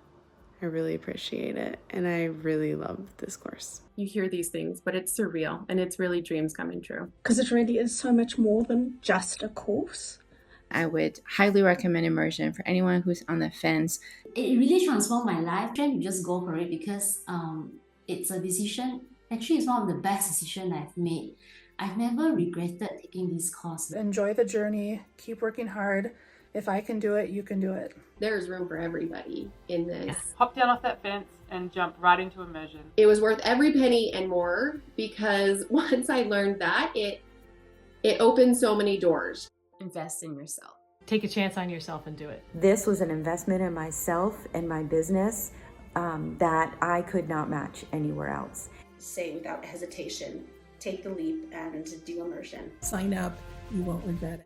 Speaker 6: I really appreciate it, and I really love this course.
Speaker 12: You hear these things, but it's surreal, and it's really dreams coming true.
Speaker 8: Because it really is so much more than just a course.
Speaker 1: I would highly recommend Immersion for anyone who's on the fence.
Speaker 31: It really transformed my life. You just go for it because it's a decision. Actually, it's one of the best decisions I've made. I've never regretted taking this course.
Speaker 32: Enjoy the journey. Keep working hard. If I can do it, you can do it.
Speaker 28: There's room for everybody in this.
Speaker 33: Yeah. Hop down off that fence and jump right into Immersion.
Speaker 28: It was worth every penny and more, because once I learned that, it opened so many doors.
Speaker 30: Invest in yourself.
Speaker 15: Take a chance on yourself and do it.
Speaker 34: This was an investment in myself and my business that I could not match anywhere else.
Speaker 30: Say without hesitation, take the leap and do Immersion.
Speaker 23: Sign up. You won't regret it.